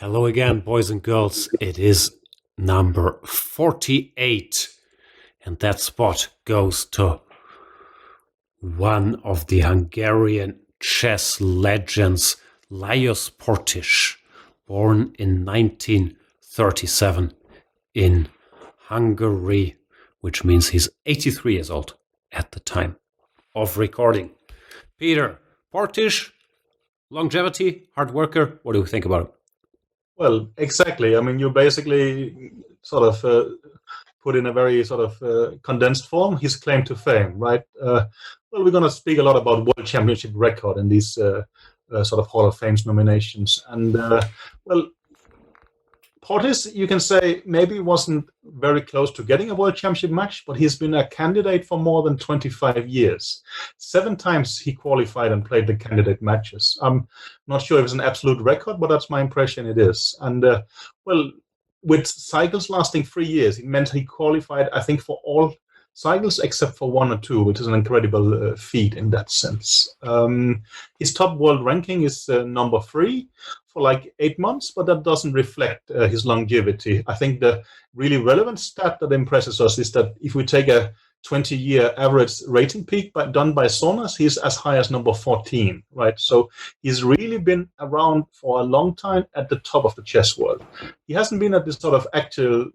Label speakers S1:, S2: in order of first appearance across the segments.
S1: Hello again, boys and girls. It is number 48. And that spot goes to one of the Hungarian chess legends, Lajos Portisch, born in 1937 in Hungary, which means he's 83 years old at the time of recording. Peter, Portisch, longevity, hard worker, what do you think about him?
S2: Well, exactly. I mean, you basically sort of put in a very sort of condensed form his claim to fame, right? Well, we're going to speak a lot about World Championship record in these sort of Hall of Fame nominations. And, well, Portis, you can say, maybe wasn't very close to getting a World Championship match, but he's been a candidate for more than 25 years. 7 times he qualified and played the candidate matches. I'm not sure if it's an absolute record, but that's my impression it is. And, well, with cycles lasting 3 years, it meant he qualified, I think, for all cycles except for 1 or 2, which is an incredible feat in that sense. His top world ranking is number 3 for like 8 months, but that doesn't reflect his longevity. I think the really relevant stat that impresses us is that if we take a 20-year average rating peak done by Sonas, he's as high as number 14, right? So he's really been around for a long time at the top of the chess world. He hasn't been at this sort of actual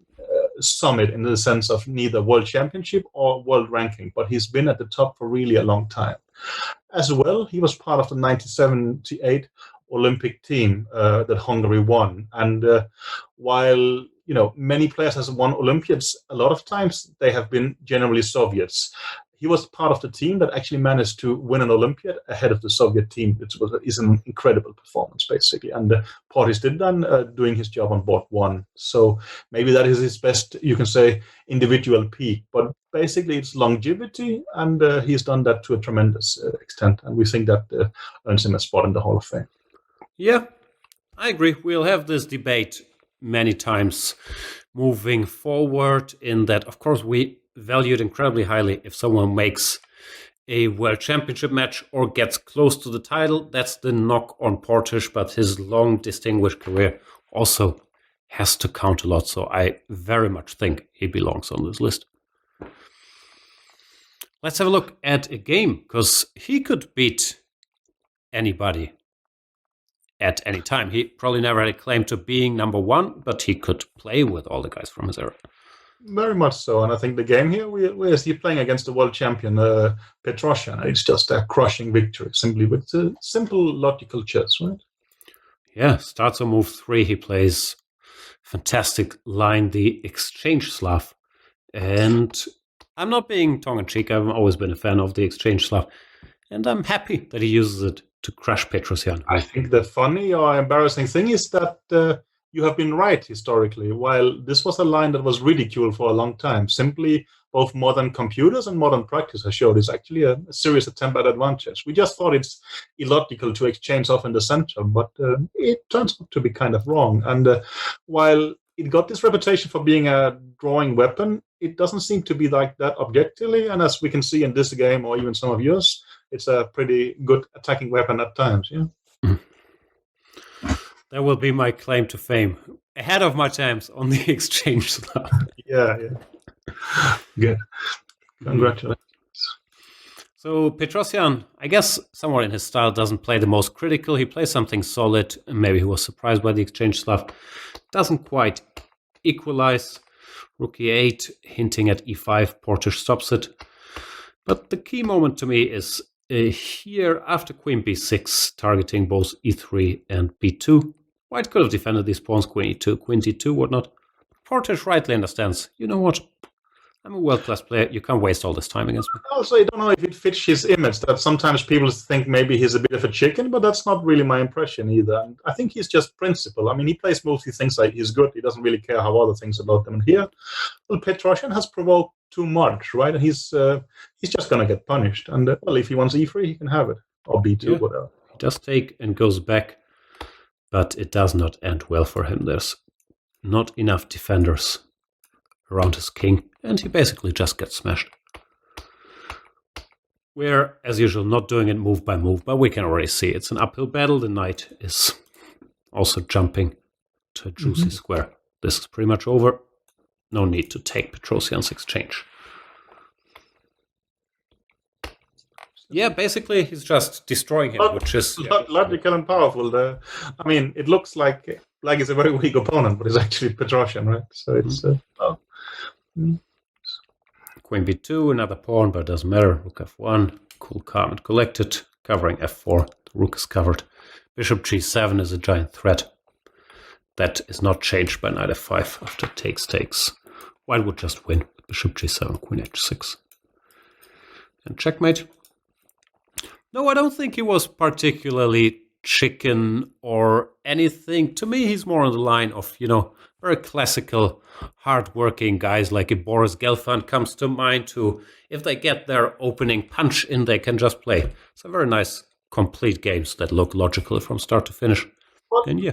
S2: summit in the sense of neither world championship or world ranking, but he's been at the top for really a long time. As well, he was part of the 1978 Olympic team that Hungary won. And while many players have won Olympiads, a lot of times they have been generally Soviets. He was part of the team that actually managed to win an Olympiad ahead of the Soviet team, which is an incredible performance, basically. And Portisch did that, doing his job on board 1. So maybe that is his best, you can say, individual peak. But basically, it's longevity, and he's done that to a tremendous extent. And we think that earns him a spot in the Hall of Fame.
S1: Yeah, I agree. We'll have this debate many times moving forward, in that, of course, we value it incredibly highly if someone makes a world championship match or gets close to the title. That's the knock on Portisch, but his long distinguished career also has to count a lot. So I very much think he belongs on this list. Let's have a look at a game, because he could beat anybody at any time. He probably never had a claim to being number 1, but he could play with all the guys from his era.
S2: Very much so, and I think the game here, we see playing against the world champion Petrosian. It's just a crushing victory, simply with simple logical chess, right?
S1: Yeah, starts on move 3. He plays fantastic line, the exchange Slav. And I'm not being tongue-in-cheek, I've always been a fan of the exchange Slav. And I'm happy that he uses it to crush Petrosian.
S2: I think the funny or embarrassing thing is that you have been right historically. While this was a line that was ridiculed for a long time, simply both modern computers and modern practice have showed it's actually a serious attempt at advantage. We just thought it's illogical to exchange off in the center, but it turns out to be kind of wrong. And while it got this reputation for being a drawing weapon, it doesn't seem to be like that objectively. And as we can see in this game, or even some of yours, it's a pretty good attacking weapon at times. Yeah.
S1: That will be my claim to fame. Ahead of my times on the exchange Slav.
S2: Yeah. Good. Congratulations.
S1: So Petrosian, I guess somewhere in his style, doesn't play the most critical. He plays something solid. Maybe he was surprised by the exchange Slav. Doesn't quite equalize. Rook e8, hinting at e5. Portisch stops it. But the key moment to me is here after queen b6, targeting both e3 and b2. White could have defended these pawns, queen e2, queen d2, whatnot. Portisch rightly understands, you know what? I'm a world-class player. You can't waste all this time against me.
S2: Also, I don't know if it fits his image. That sometimes people think maybe he's a bit of a chicken, but that's not really my impression either. And I think he's just principled. I mean, he plays mostly things like he's good. He doesn't really care how other things about them. And here, well, Petrosian has provoked too much, right? And he's just going to get punished. And well, if he wants e3, he can have it, or b2, whatever.
S1: He does take and goes back, but it does not end well for him. There's not enough defenders around his king, and he basically just gets smashed. We're, as usual, not doing it move by move, but we can already see it's an uphill battle. The knight is also jumping juicy square. This is pretty much over. No need to take Petrosian's exchange. Yeah, basically he's just destroying him, which is
S2: logical and powerful. I mean, it looks like it's a very weak opponent, but it's actually Petrosian, right? So it's
S1: Queen b2, another pawn, but it doesn't matter. Rook f1, cool, calm, and collected, covering f4. The rook is covered. Bishop g7 is a giant threat. That is not changed by knight f5 after takes. White would just win. Bishop g7, queen h6. And checkmate. No, I don't think he was particularly chicken or anything. To me, he's more on the line of, very classical, hard-working guys like a Boris Gelfand comes to mind who, if they get their opening punch in, they can just play. It's a very nice, complete games that look logical from start to finish.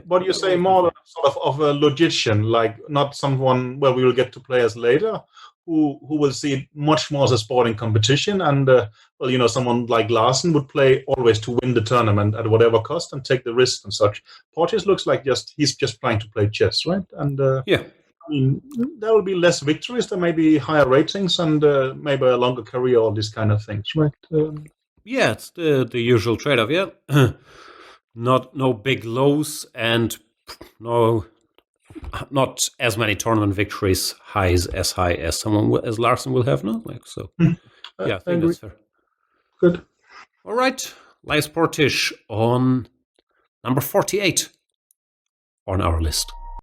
S2: But you say more sort of a logician, like not someone where we will get to play as later, who will see it much more as a sporting competition. And, someone like Larsen would play always to win the tournament at whatever cost and take the risk and such. Portisch looks like he's just trying to play chess, right? And I mean, there will be less victories, there may be higher ratings and maybe a longer career, all these kind of things, right?
S1: Yeah, it's the usual trade-off, yeah. No big lows and not as many tournament victories as high as someone as Larsen will have now. I think that's fair.
S2: Good.
S1: All right, Lajos Portisch on number 48 on our list.